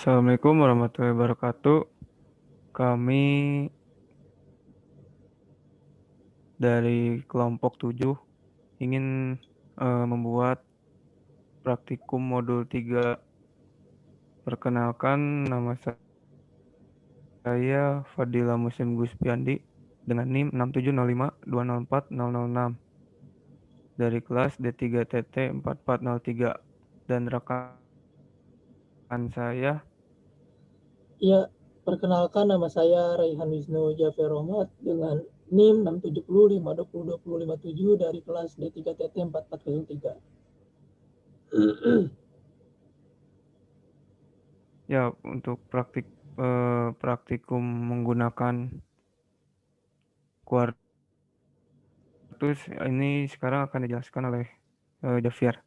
Assalamualaikum warahmatullahi wabarakatuh. Kami dari kelompok 7 ingin membuat praktikum modul 3. Perkenalkan, nama saya Fadila Muslim Guspiandi dengan NIM 670520404006 dari kelas D3TT 4403 dan rekan saya. Ya, perkenalkan nama saya Raihan Wisnu Jafar Rohmat dengan NIM 670520057 dari kelas D3TT 4403. Ya, untuk praktikum menggunakan kuartus ini sekarang akan dijelaskan oleh Javier.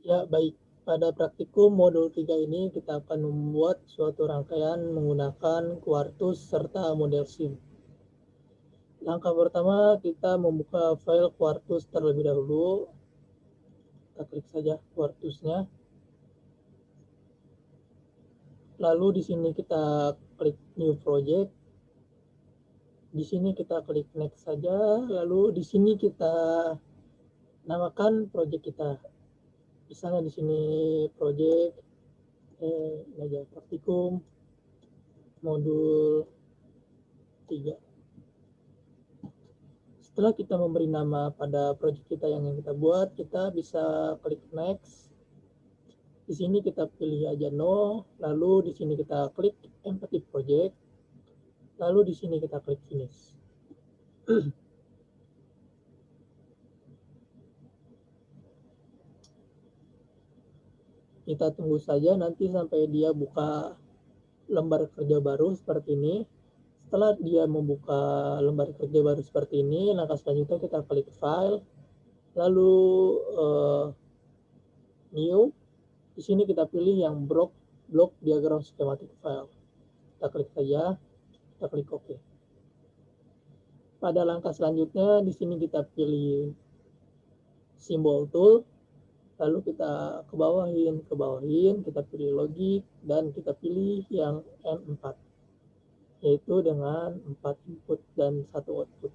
Ya, baik. Pada praktikum modul 3 ini kita akan membuat suatu rangkaian menggunakan kuartus serta model SIM. Langkah pertama kita membuka file kuartus terlebih dahulu. Kita klik saja kuartusnya. Lalu di sini kita klik new project. Di sini kita klik next saja, lalu di sini kita namakan project kita. Misalnya di sini project ini aja praktikum modul 3. Setelah kita memberi nama pada project kita yang kita buat, kita bisa klik next. Di sini kita pilih aja no, lalu di sini kita klik empty project, lalu di sini kita klik finish. Kita tunggu saja nanti sampai dia buka lembar kerja baru seperti ini. Setelah dia membuka lembar kerja baru seperti ini, langkah selanjutnya kita klik file, lalu new. Di sini kita pilih yang block diagram schematic file. Kita klik saja, kita klik OK. Pada langkah selanjutnya di sini kita pilih simbol tool, lalu kita kebawahin, kita pilih logic dan kita pilih yang M4, yaitu dengan 4 input dan 1 output.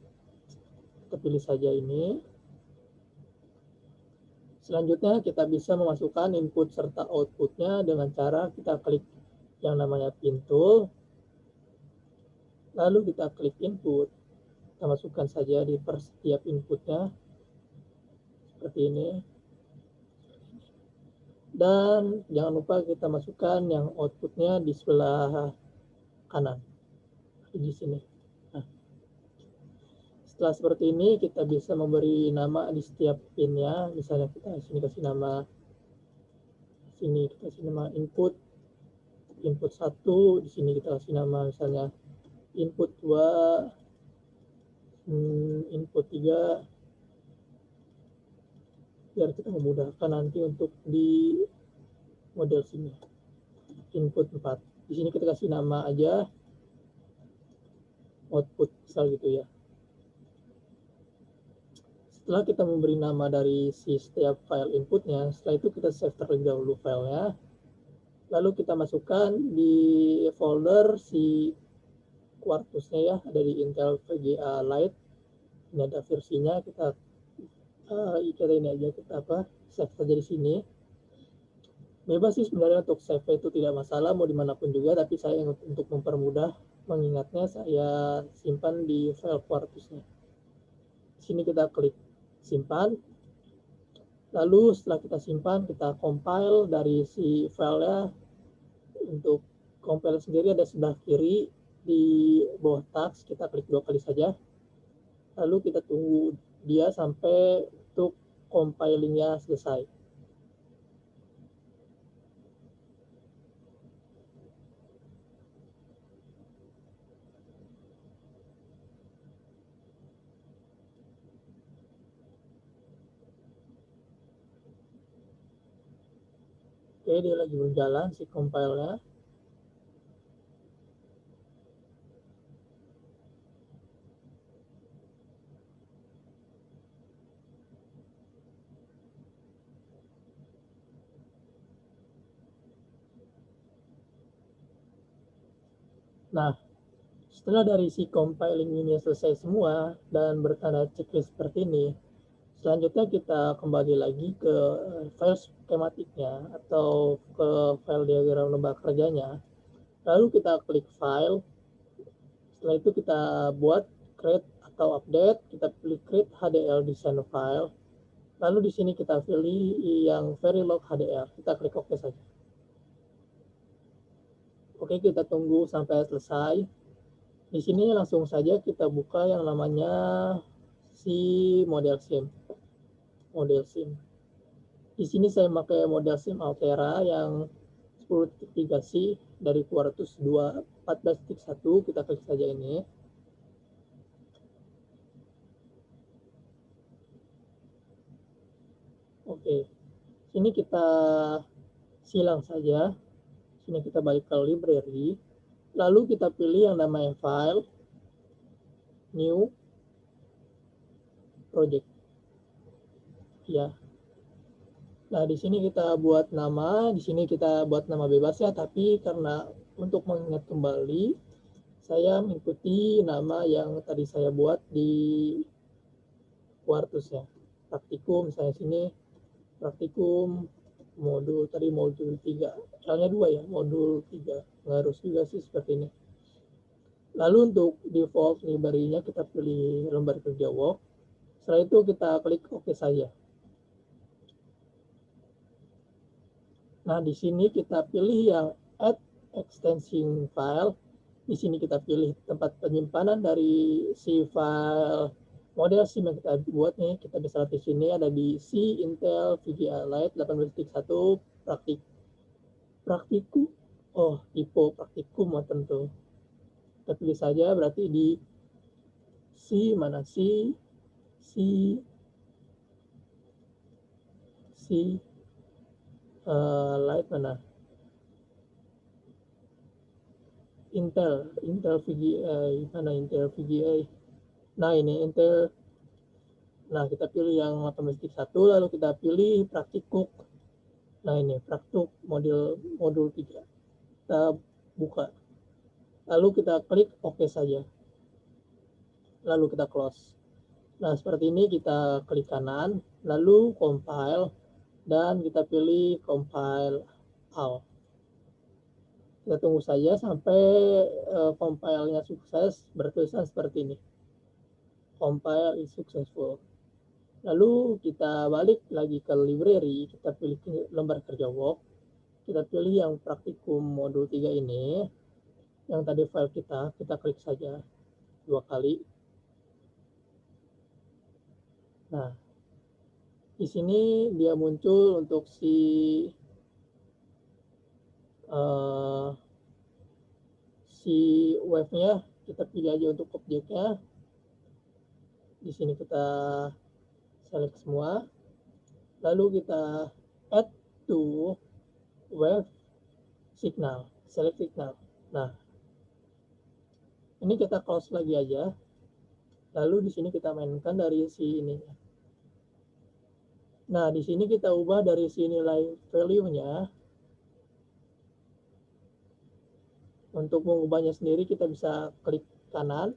Kita pilih saja ini. Selanjutnya kita bisa memasukkan input serta outputnya dengan cara kita klik yang namanya pin tool, lalu kita klik input. Kita masukkan saja di per setiap inputnya seperti ini. Dan jangan lupa kita masukkan yang outputnya di sebelah kanan di sini. Nah, setelah seperti ini kita bisa memberi nama di setiap pinnya. Misalnya kita sini kasih nama, sini kita kasih nama input 1, di sini kita kasih nama misalnya input 2, input 3, biar kita memudahkan nanti untuk di model sini. Input 4, di sini kita kasih nama aja output misal gitu ya. Setelah kita memberi nama dari si setiap file inputnya, setelah itu kita save terlebih dahulu filenya, lalu kita masukkan di folder si kuartusnya ya, ada di Intel VGA Lite. Ini ada versinya, kita ini aja, kita save saja di sini. Bebas sih sebenarnya untuk save itu tidak masalah, mau dimanapun juga, tapi saya untuk mempermudah mengingatnya saya simpan di file kuartusnya. Di sini kita klik simpan, lalu setelah kita simpan kita compile dari si filenya. Untuk compile sendiri ada sebelah kiri di bawah task, kita klik 2 kali saja, lalu kita tunggu dia sampai untuk compilingnya selesai. Oke, dia lagi berjalan si compile-nya. Nah, setelah dari si compiling ini selesai semua dan bertanda checklist seperti ini, selanjutnya kita kembali lagi ke file skematiknya atau ke file diagram lembah kerjanya. Lalu kita klik file, setelah itu kita buat create atau update, kita pilih create HDL design file. Lalu di sini kita pilih yang Verilog HDL, kita klik OK saja. Oke, kita tunggu sampai selesai. Di sini langsung saja kita buka yang namanya si model SIM. Model SIM. Di sini saya pakai model SIM Altera yang 10.3C dari Quartus 14.1. Kita klik saja ini. Oke, sini kita silang saja. Sini kita balik ke library. Lalu kita pilih yang namanya file, new, project. Ya. Nah, di sini kita buat nama, di sini kita buat nama bebas ya, tapi karena untuk mengingat kembali, saya mengikuti nama yang tadi saya buat di Quartus ya. Praktikum, misalnya sini praktikum modul tadi modul 3. Soalnya 2 ya, modul 3. Nggak harus juga sih seperti ini. Lalu untuk default library-nya kita pilih lembar kerja work. Setelah itu kita klik OK saja. Nah, di sini kita pilih yang add extension file. Di sini kita pilih tempat penyimpanan dari si file model SIM yang kita buat nih. Kita bisa lihat di sini ada di C Intel VGA Lite 18.1 praktikum. Oh, tipe praktikum tentu. Kita pilih saja berarti di C mana C Lite mana Intel VGA mana Intel VGA. Nah, ini Intel. Nah, kita pilih yang 18.1, lalu kita pilih praktikuk. Nah, ini praktik modul 3. Kita buka. Lalu kita klik OK saja. Lalu kita close. Nah, seperti ini kita klik kanan, lalu compile, dan kita pilih compile all. Kita tunggu saja sampai compile-nya sukses, bertulisan seperti ini. Compile is successful. Lalu kita balik lagi ke library, kita pilih lembar kerja work, kita pilih yang praktikum modul 3 ini, yang tadi file kita klik saja 2 kali. Nah, di sini dia muncul untuk si wave-nya, kita pilih aja untuk objeknya. Di sini kita select semua, lalu kita add to wave signal, select signal. Nah, ini kita close lagi aja. Lalu di sini kita mainkan dari si ini. Nah, di sini kita ubah dari si nilai value-nya. Untuk mengubahnya sendiri kita bisa klik kanan.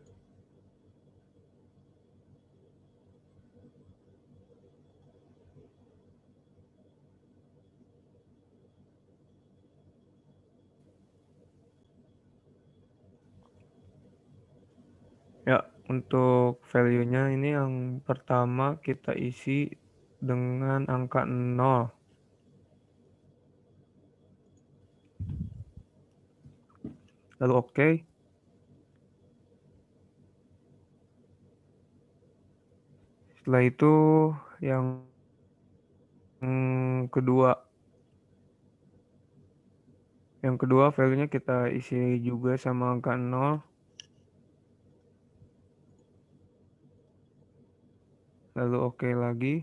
Ya, untuk value-nya ini yang pertama kita isi dengan angka 0. Lalu oke. Setelah itu yang kedua. Yang kedua value-nya kita isi juga sama angka 0. Lalu oke lagi.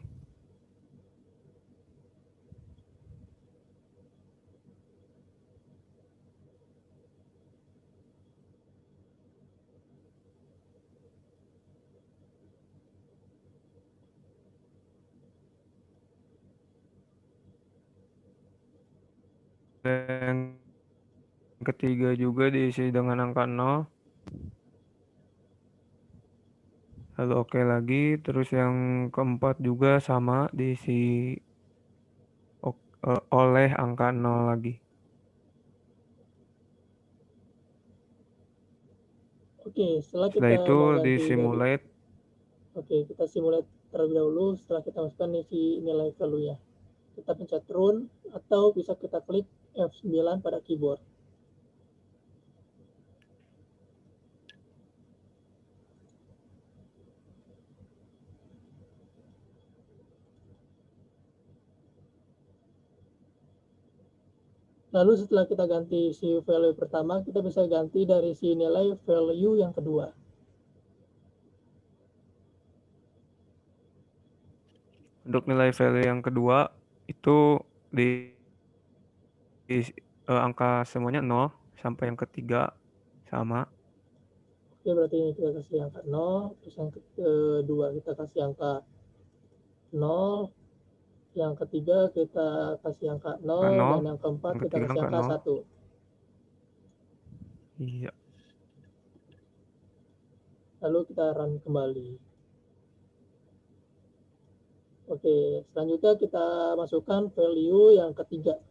Dan ketiga juga diisi dengan angka 0. Lalu oke lagi. Terus yang keempat juga sama diisi oleh angka 0 lagi. Oke, setelah Setelah kita itu mengganti dari, disimulate. oke, kita simulate terlebih dahulu. Setelah kita masukkan nilai value-nya, kita pencet run atau bisa kita klik F9 pada keyboard. Lalu setelah kita ganti si value pertama, kita bisa ganti dari si nilai value yang kedua. Untuk nilai value yang kedua itu di angka semuanya 0 sampai yang ketiga sama. Oke, berarti ini kita kasih angka 0, terus yang kedua kita kasih angka 0, yang ketiga kita kasih angka Angka 0, 0, dan yang keempat yang kita ketiga kasih angka angka 0. 1. Iya. Lalu kita run kembali. Oke, selanjutnya kita masukkan value yang ketiga.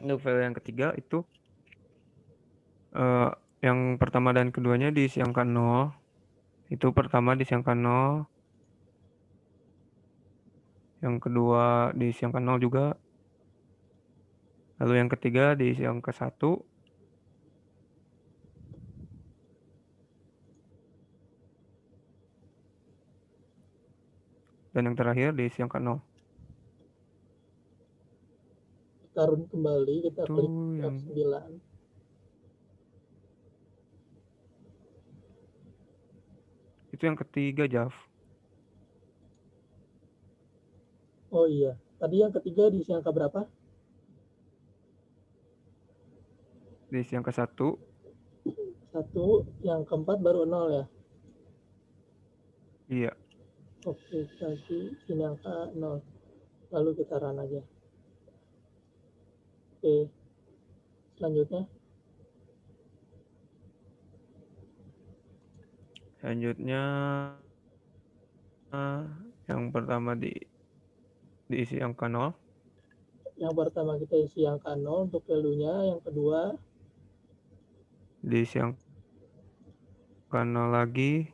Untuk value yang ketiga itu yang pertama dan keduanya diisi angka 0. Itu pertama diisi angka 0. Yang kedua diisi angka 0 juga. Lalu yang ketiga diisi angka 1. Dan yang terakhir diisi angka 0. Kita run kembali, kita Itu klik yang F9. itu yang ketiga, Jaf. Oh iya, tadi yang ketiga diisi angka berapa? Diisi angka 1. 1, yang keempat baru 0 ya? Iya. Oke, berarti ini angka 0. Lalu kita run aja. Oke, selanjutnya. Selanjutnya yang pertama diisi angka 0. Yang pertama kita isi angka 0 untuk value-nya, yang kedua Diisi angka 0 lagi.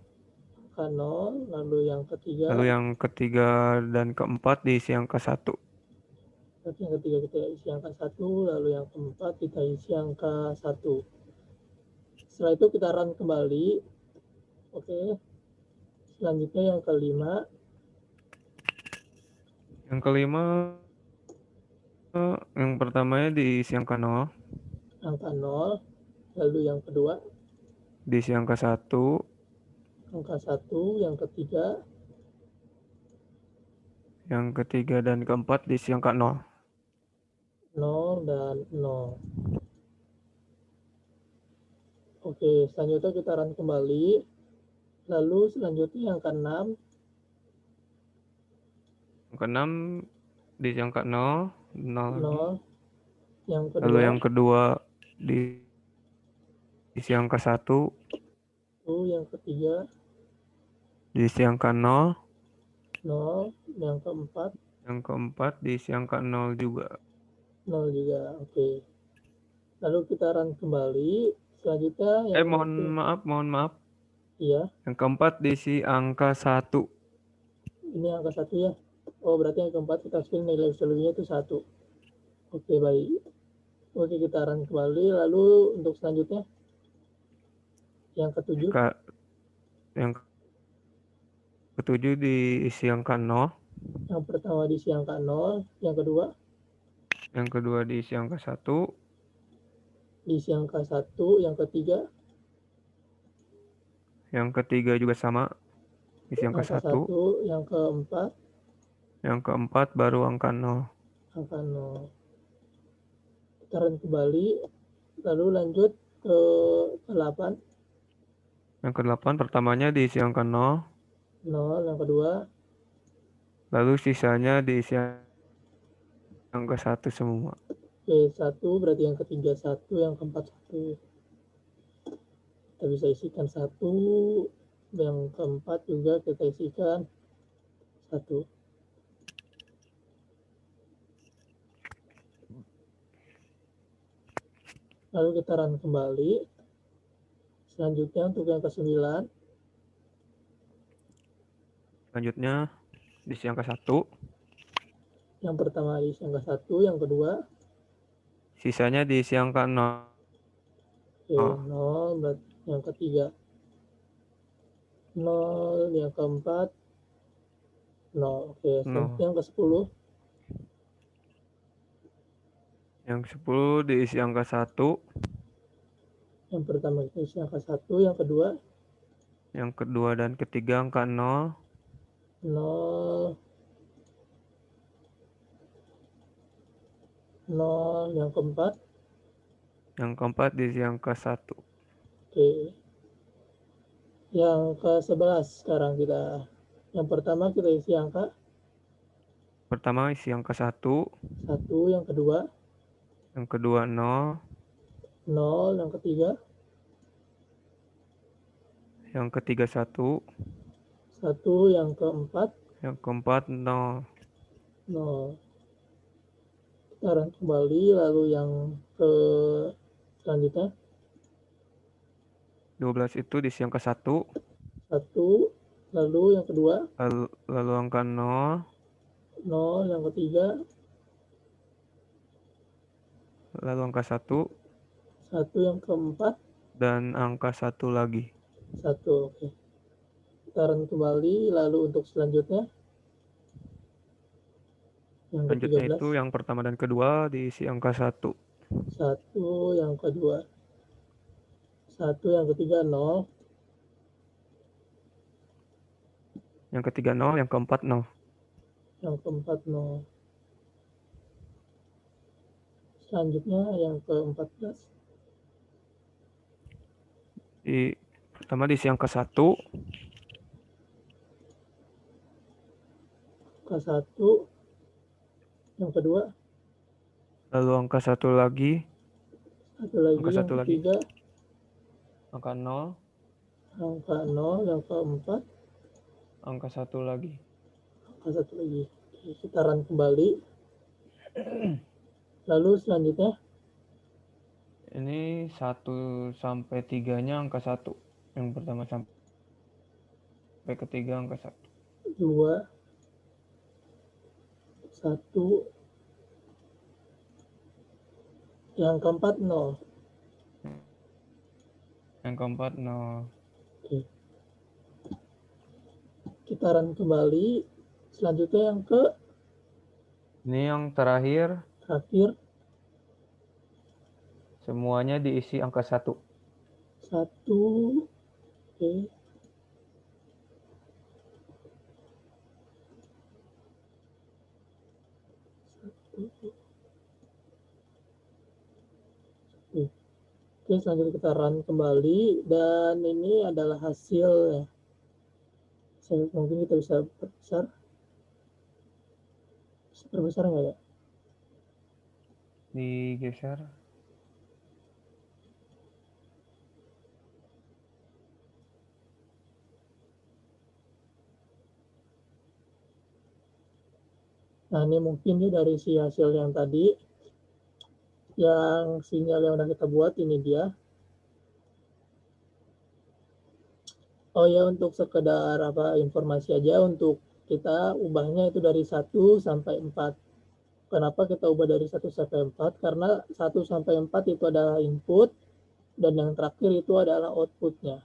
angka 0, lalu yang ketiga, Lalu yang ketiga dan keempat diisi angka 1. berarti yang ketiga kita isi angka 1, lalu yang keempat kita isi angka 1. Setelah itu kita run kembali. Oke, selanjutnya yang kelima. Yang kelima yang pertamanya diisi angka 0. Angka 0, lalu yang kedua Diisi angka 1. angka 1, yang ketiga Yang ketiga dan keempat diisi angka 0. 0 dan 0. Oke, selanjutnya kita run kembali. Lalu selanjutnya yang ke-6. Yang keenam diisi angka 0. 0 lagi. 0. Yang Lalu kedua, yang kedua diisi angka 1. yang ketiga Diisi angka 0. 0. Yang keempat Yang keempat diisi angka 0 juga. 0 juga. Oke. Lalu kita run kembali. Selanjutnya yang Mohon maaf. Iya, Yang keempat diisi angka 1. ini angka 1 ya. Oh, berarti yang keempat kita fill nilai value-nya itu 1. Oke, baik. Oke, kita run kembali. Lalu untuk selanjutnya yang ketujuh. Yang ketujuh diisi angka 0. Yang pertama diisi angka 0, yang kedua Yang kedua diisi angka 1. diisi angka 1, yang ketiga Yang ketiga juga sama, isi angka angka 1. 1, yang keempat Yang keempat baru angka 0. angka 0. Kita run kembali, lalu lanjut ke 8. Yang ke-8 pertamanya diisi angka 0. 0, yang kedua Lalu sisanya diisi angka 1 semua. Oke, 1 berarti yang ketiga 1, yang keempat 1. Kita bisa isikan 1, yang keempat juga kita isikan 1. Lalu kita run kembali. Selanjutnya untuk yang ke-9. Selanjutnya diisi angka 1. Yang pertama diisi angka 1, yang kedua Sisanya diisi angka 0. oke, 0, berarti yang ketiga 0, yang keempat 0. Oke, selanjutnya 0. yang ke-10. Yang 10 diisi angka 1. Yang pertama kita isi angka 1, yang kedua Yang kedua dan ketiga angka 0. 0, 0, yang keempat. Yang keempat diisi angka 1. Oke, yang ke-11 sekarang kita. Yang pertama kita isi angka Pertama isi angka 1. 1, yang kedua Yang kedua 0. 0, yang ketiga Yang ketiga 1. 1, yang keempat Yang keempat 0. 0. Kita run kembali, lalu yang ke selanjutnya 12 itu diisi angka 1. 1, lalu yang kedua Lalu angka 0. 0, yang ketiga Lalu angka 1. 1, yang keempat Dan angka 1 lagi. 1. Oke, kita run kembali, lalu untuk selanjutnya yang Selanjutnya ke-13. itu yang pertama dan kedua diisi angka 1. 1, yang kedua 1, yang ketiga 0. Yang ketiga 0. Yang keempat 0. Yang keempat 0. Selanjutnya yang ke-14. Pertama diisi angka 1. Angka 1, yang kedua Lalu angka 1 lagi. 1 lagi, Angka yang 1 lagi. ketiga Angka 0. angka 0, yang keempat Angka 1 lagi. angka 1 lagi. Oke, kita run kembali, lalu selanjutnya Ini 1 sampai 3-nya angka 1. Yang pertama sampai ketiga angka 1. 2, 1, yang keempat 0. Yang keempat 0. Oke, kita run kembali. Selanjutnya yang ke Ini yang terakhir. terakhir Semuanya diisi angka 1. 1. Oke, oke, selanjutnya kita run kembali, dan ini adalah hasil ya. Mungkin kita bisa perbesar nggak ya? Digeser. Nah, ini mungkin ya dari si hasil yang tadi, yang sinyal yang udah kita buat, ini dia. Oh ya, untuk sekedar informasi aja, untuk kita ubahnya itu dari 1 sampai 4. Kenapa kita ubah dari 1 sampai 4? Karena 1 sampai 4 itu adalah input, dan yang terakhir itu adalah outputnya.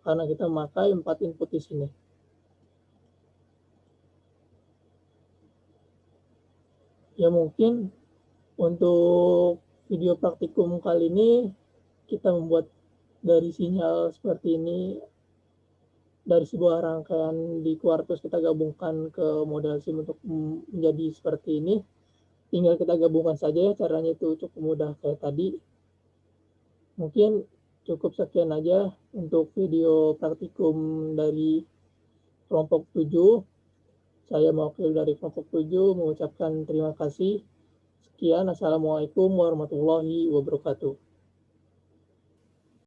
Karena kita memakai 4 input di sini. Ya mungkin untuk video praktikum kali ini kita membuat dari sinyal seperti ini, dari sebuah rangkaian di Quartus kita gabungkan ke model SIM untuk menjadi seperti ini. Tinggal kita gabungkan saja ya, caranya itu cukup mudah kayak tadi. Mungkin cukup sekian aja untuk video praktikum dari kelompok 7. Saya mewakili dari kelompok 7 mengucapkan terima kasih. Sekian, Assalamualaikum warahmatullahi wabarakatuh.